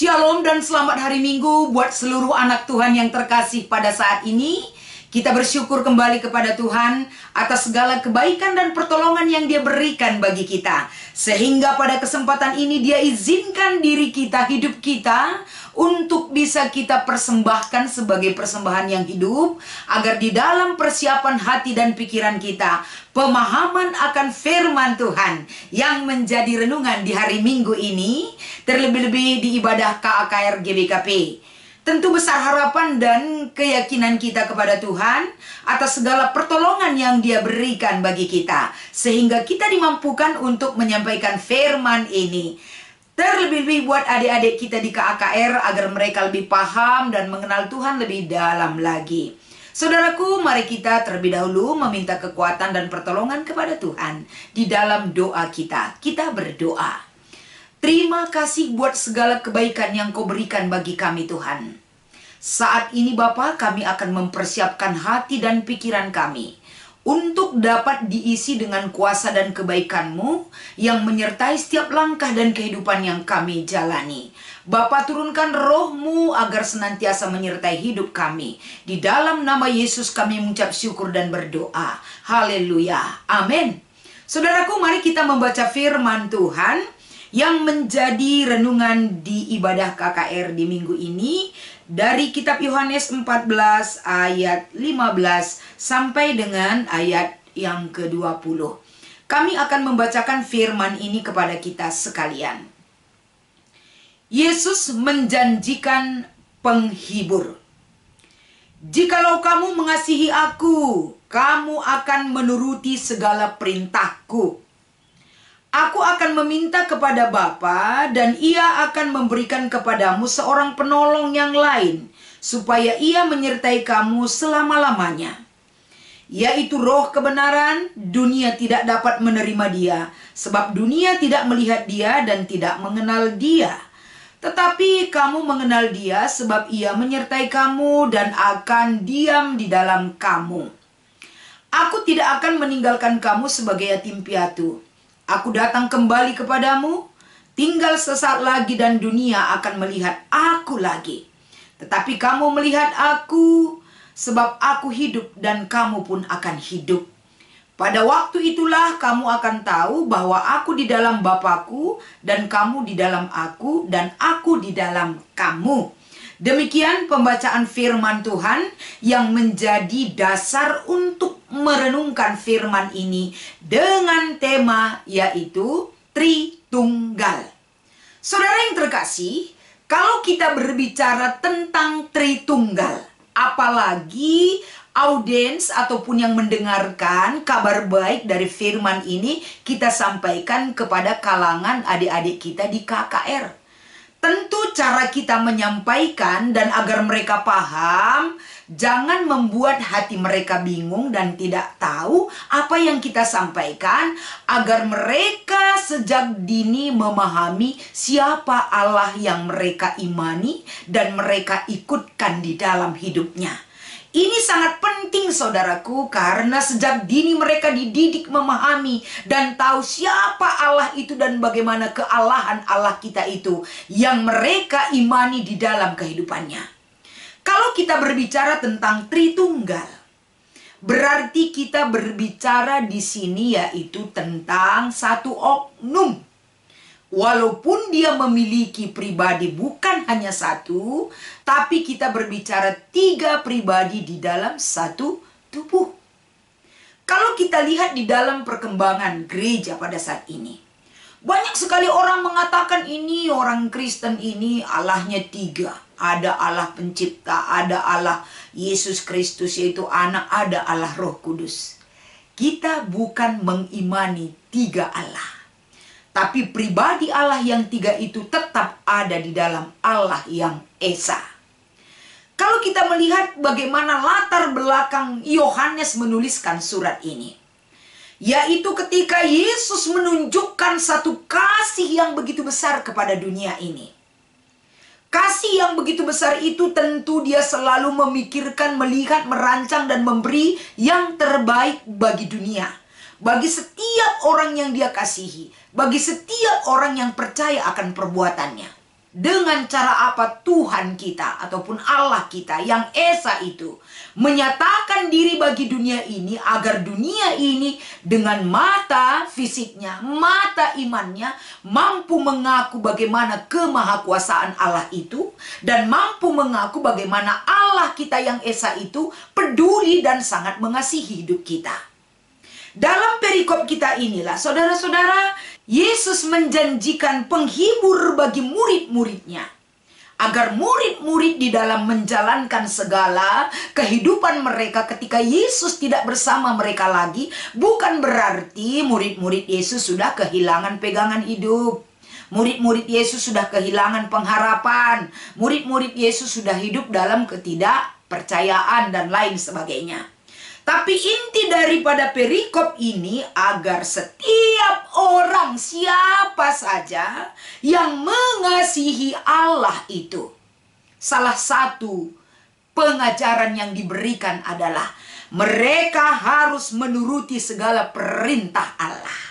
Shalom dan selamat hari Minggu buat seluruh anak Tuhan yang terkasih pada saat ini. Kita bersyukur kembali kepada Tuhan atas segala kebaikan dan pertolongan yang Dia berikan bagi kita. Sehingga pada kesempatan ini Dia izinkan diri kita, hidup kita, untuk bisa kita persembahkan sebagai persembahan yang hidup. Agar di dalam persiapan hati dan pikiran kita, pemahaman akan firman Tuhan yang menjadi renungan di hari Minggu ini, terlebih-lebih di ibadah KAKR GBKP. Tentu besar harapan dan keyakinan kita kepada Tuhan atas segala pertolongan yang Dia berikan bagi kita, sehingga kita dimampukan untuk menyampaikan firman ini. Terlebih-lebih buat adik-adik kita di KAKR agar mereka lebih paham dan mengenal Tuhan lebih dalam lagi. Saudaraku, mari kita terlebih dahulu meminta kekuatan dan pertolongan kepada Tuhan di dalam doa kita. Kita berdoa. Terima kasih buat segala kebaikan yang Kau berikan bagi kami, Tuhan. Saat ini Bapa, kami akan mempersiapkan hati dan pikiran kami untuk dapat diisi dengan kuasa dan kebaikan-Mu yang menyertai setiap langkah dan kehidupan yang kami jalani. Bapa, turunkan Roh-Mu agar senantiasa menyertai hidup kami. Di dalam nama Yesus kami mengucap syukur dan berdoa. Haleluya. Amin. Saudaraku, mari kita membaca firman Tuhan yang menjadi renungan di ibadah KKR di minggu ini dari kitab Yohanes 14 ayat 15 sampai dengan ayat yang ke-20. Kami akan membacakan firman ini kepada kita sekalian. Yesus menjanjikan penghibur. Jikalau kamu mengasihi aku, kamu akan menuruti segala perintahku. Aku akan meminta kepada Bapa dan Ia akan memberikan kepadamu seorang penolong yang lain, supaya Ia menyertai kamu selama-lamanya. Yaitu Roh kebenaran. Dunia tidak dapat menerima Dia, sebab dunia tidak melihat Dia dan tidak mengenal Dia. Tetapi kamu mengenal Dia, sebab Ia menyertai kamu dan akan diam di dalam kamu. Aku tidak akan meninggalkan kamu sebagai yatim piatu. Aku datang kembali kepadamu, tinggal sesaat lagi dan dunia akan melihat aku lagi. Tetapi kamu melihat aku, sebab aku hidup dan kamu pun akan hidup. Pada waktu itulah kamu akan tahu bahwa aku di dalam Bapa-Ku, dan kamu di dalam aku, dan aku di dalam kamu. Demikian pembacaan firman Tuhan yang menjadi dasar untuk merenungkan firman ini dengan tema yaitu Tritunggal. Saudara yang terkasih, kalau kita berbicara tentang Tritunggal, apalagi audiens ataupun yang mendengarkan kabar baik dari firman ini kita sampaikan kepada kalangan adik-adik kita di KKR. Tentu cara kita menyampaikan dan agar mereka paham, jangan membuat hati mereka bingung dan tidak tahu apa yang kita sampaikan, agar mereka sejak dini memahami siapa Allah yang mereka imani dan mereka ikutkan di dalam hidupnya. Ini sangat penting saudaraku, karena sejak dini mereka dididik memahami dan tahu siapa Allah itu dan bagaimana kealahan Allah kita itu yang mereka imani di dalam kehidupannya. Kalau kita berbicara tentang Tritunggal, berarti kita berbicara di sini yaitu tentang satu oknum. Walaupun dia memiliki pribadi bukan hanya satu, tapi kita berbicara 3 pribadi di dalam satu tubuh. Kalau kita lihat di dalam perkembangan gereja pada saat ini, banyak sekali orang mengatakan ini orang Kristen ini Allahnya 3. Ada Allah pencipta, ada Allah Yesus Kristus yaitu anak, ada Allah Roh Kudus. Kita bukan mengimani 3 Allah. Tapi pribadi Allah yang 3 itu tetap ada di dalam Allah yang Esa. Kalau kita melihat bagaimana latar belakang Yohanes menuliskan surat ini, yaitu ketika Yesus menunjukkan satu kasih yang begitu besar kepada dunia ini. Kasih yang begitu besar itu tentu Dia selalu memikirkan, melihat, merancang dan memberi yang terbaik bagi dunia. Bagi setiap orang yang Dia kasihi, bagi setiap orang yang percaya akan perbuatannya. dengan cara apa Tuhan kita ataupun Allah kita yang Esa itu menyatakan diri bagi dunia ini, agar dunia ini dengan mata fisiknya, mata imannya mampu mengaku bagaimana kemahakuasaan Allah itu, dan mampu mengaku bagaimana Allah kita yang Esa itu peduli dan sangat mengasihi hidup kita. Dalam perikop kita inilah, saudara-saudara, Yesus menjanjikan penghibur bagi murid-muridnya, agar murid-murid di dalam menjalankan segala kehidupan mereka ketika Yesus tidak bersama mereka lagi, bukan berarti murid-murid Yesus sudah kehilangan pegangan hidup. Murid-murid Yesus sudah kehilangan pengharapan. Murid-murid Yesus sudah hidup dalam ketidakpercayaan dan lain sebagainya. Tapi inti daripada perikop ini agar setiap orang, siapa saja yang mengasihi Allah itu, salah satu pengajaran yang diberikan adalah mereka harus menuruti segala perintah Allah.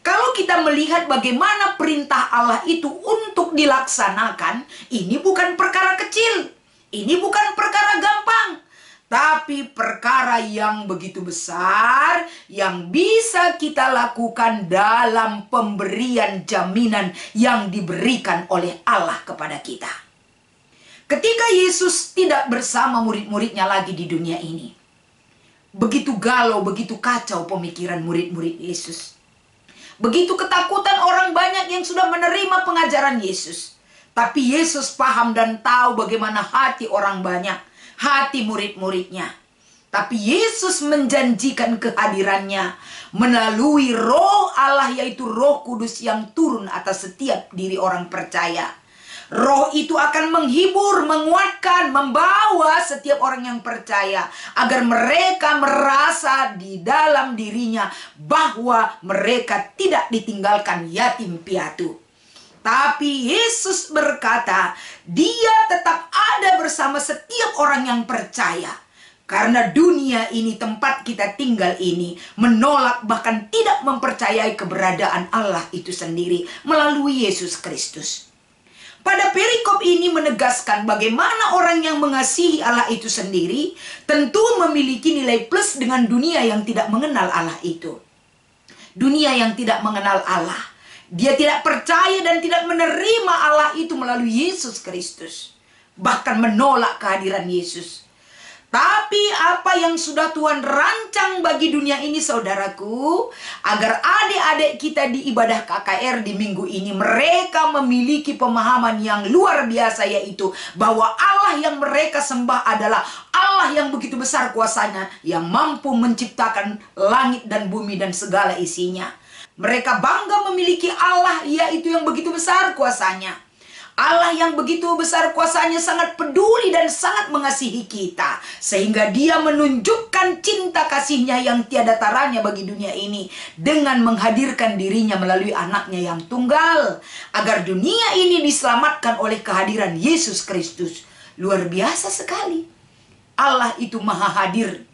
Kalau kita melihat bagaimana perintah Allah itu untuk dilaksanakan, ini bukan perkara kecil, ini bukan perkara gampang, tapi perkara yang begitu besar yang bisa kita lakukan dalam pemberian jaminan yang diberikan oleh Allah kepada kita. Ketika Yesus tidak bersama murid-muridnya lagi di dunia ini, begitu galau, begitu kacau pemikiran murid-murid Yesus. Begitu ketakutan orang banyak yang sudah menerima pengajaran Yesus. Tapi Yesus paham dan tahu bagaimana hati orang banyak, hati murid-muridnya. Tapi Yesus menjanjikan kehadirannya melalui Roh Allah, yaitu Roh Kudus yang turun atas setiap diri orang percaya. Roh itu akan menghibur, menguatkan, membawa setiap orang yang percaya agar mereka merasa di dalam dirinya bahwa mereka tidak ditinggalkan yatim piatu. Tapi Yesus berkata, Dia tetap ada bersama setiap orang yang percaya. Karena dunia ini, tempat kita tinggal ini, menolak bahkan tidak mempercayai keberadaan Allah itu sendiri melalui Yesus Kristus. Pada perikop ini menegaskan bagaimana orang yang mengasihi Allah itu sendiri tentu memiliki nilai plus dengan dunia yang tidak mengenal Allah itu. Dunia yang tidak mengenal Allah, dia tidak percaya dan tidak menerima Allah itu melalui Yesus Kristus, bahkan menolak kehadiran Yesus. Tapi apa yang sudah Tuhan rancang bagi dunia ini, saudaraku, agar adik-adik kita di ibadah KKR di minggu ini, mereka memiliki pemahaman yang luar biasa, yaitu bahwa Allah yang mereka sembah adalah Allah yang begitu besar kuasanya, yang mampu menciptakan langit dan bumi dan segala isinya. Mereka bangga memiliki Allah, yaitu yang begitu besar kuasanya. Allah yang begitu besar kuasanya sangat peduli dan sangat mengasihi kita, sehingga Dia menunjukkan cinta kasih-Nya yang tiada taranya bagi dunia ini dengan menghadirkan dirinya melalui anaknya yang tunggal, agar dunia ini diselamatkan oleh kehadiran Yesus Kristus. Luar biasa sekali. Allah itu maha hadir.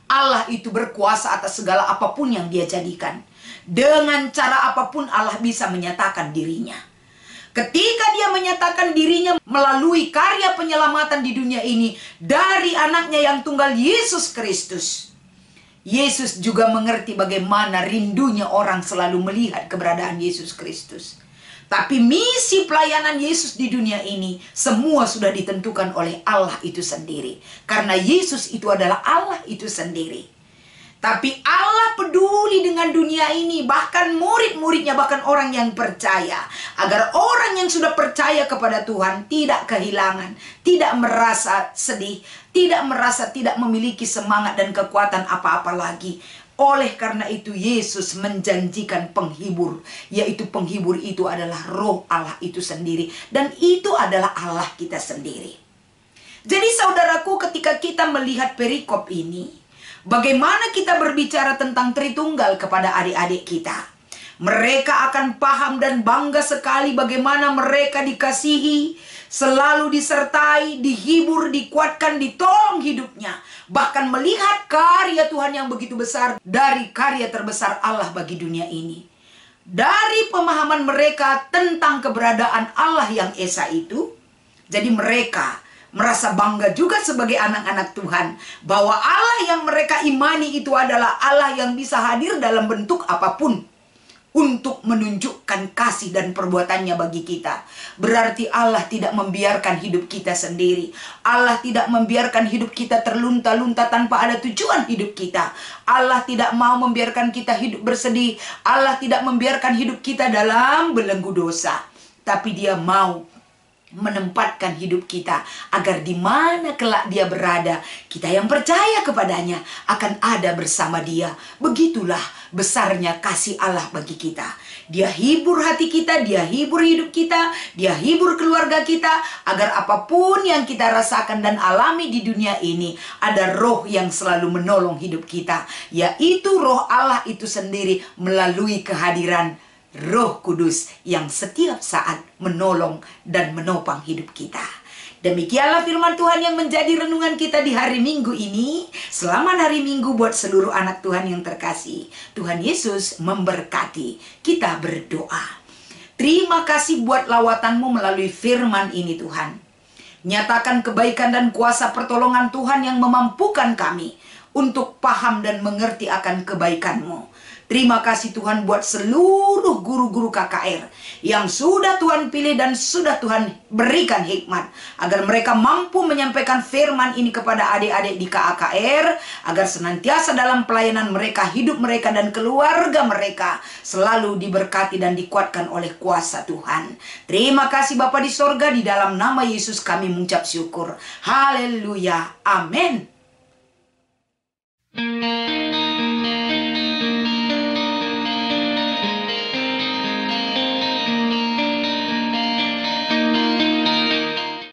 Allah itu berkuasa atas segala apapun yang Dia jadikan. Dengan cara apapun Allah bisa menyatakan dirinya. Ketika Dia menyatakan dirinya melalui karya penyelamatan di dunia ini dari anaknya yang tunggal Yesus Kristus, Yesus juga mengerti bagaimana rindunya orang selalu melihat keberadaan Yesus Kristus. Tapi misi pelayanan Yesus di dunia ini semua sudah ditentukan oleh Allah itu sendiri, karena Yesus itu adalah Allah itu sendiri. Tapi Allah peduli dengan dunia ini, bahkan murid-muridnya, bahkan orang yang percaya, agar orang yang sudah percaya kepada Tuhan tidak kehilangan, tidak merasa sedih, tidak merasa tidak memiliki semangat dan kekuatan apa-apa lagi. Oleh karena itu Yesus menjanjikan penghibur, yaitu penghibur itu adalah Roh Allah itu sendiri, dan itu adalah Allah kita sendiri. Jadi saudaraku, ketika kita melihat perikop ini, bagaimana kita berbicara tentang Tritunggal kepada adik-adik kita, mereka akan paham dan bangga sekali bagaimana mereka dikasihi, selalu disertai, dihibur, dikuatkan, ditolong hidupnya. Bahkan melihat karya Tuhan yang begitu besar dari karya terbesar Allah bagi dunia ini. dari pemahaman mereka tentang keberadaan Allah yang Esa itu. Jadi mereka merasa bangga juga sebagai anak-anak Tuhan, bahwa Allah yang mereka imani itu adalah Allah yang bisa hadir dalam bentuk apapun untuk menunjukkan kasih dan perbuatannya bagi kita. Berarti Allah tidak membiarkan hidup kita sendiri. Allah tidak membiarkan hidup kita terlunta-lunta tanpa ada tujuan hidup kita. Allah tidak mau membiarkan kita hidup bersedih. Allah tidak membiarkan hidup kita dalam belenggu dosa. Tapi Dia mau menempatkan hidup kita agar di mana kelak Dia berada, kita yang percaya kepadanya akan ada bersama Dia. Begitulah besarnya kasih Allah bagi kita. Dia hibur hati kita, Dia hibur hidup kita, Dia hibur keluarga kita, agar apapun yang kita rasakan dan alami di dunia ini, ada roh yang selalu menolong hidup kita, yaitu roh Allah itu sendiri melalui kehadiran Roh Kudus yang setiap saat menolong dan menopang hidup kita. Demikianlah firman Tuhan yang menjadi renungan kita di hari Minggu ini. Selamat hari Minggu buat seluruh anak Tuhan yang terkasih. Tuhan Yesus memberkati. Kita berdoa. Terima kasih buat lawatanmu melalui firman ini Tuhan. Nyatakan kebaikan dan kuasa pertolongan Tuhan yang memampukan kami untuk paham dan mengerti akan kebaikan-Mu. Terima kasih Tuhan buat seluruh guru-guru KKR yang sudah Tuhan pilih dan sudah Tuhan berikan hikmat, agar mereka mampu menyampaikan firman ini kepada adik-adik di KKR, agar senantiasa dalam pelayanan mereka, hidup mereka dan keluarga mereka selalu diberkati dan dikuatkan oleh kuasa Tuhan. Terima kasih Bapa di sorga, di dalam nama Yesus kami mengucap syukur. Haleluya. Amin.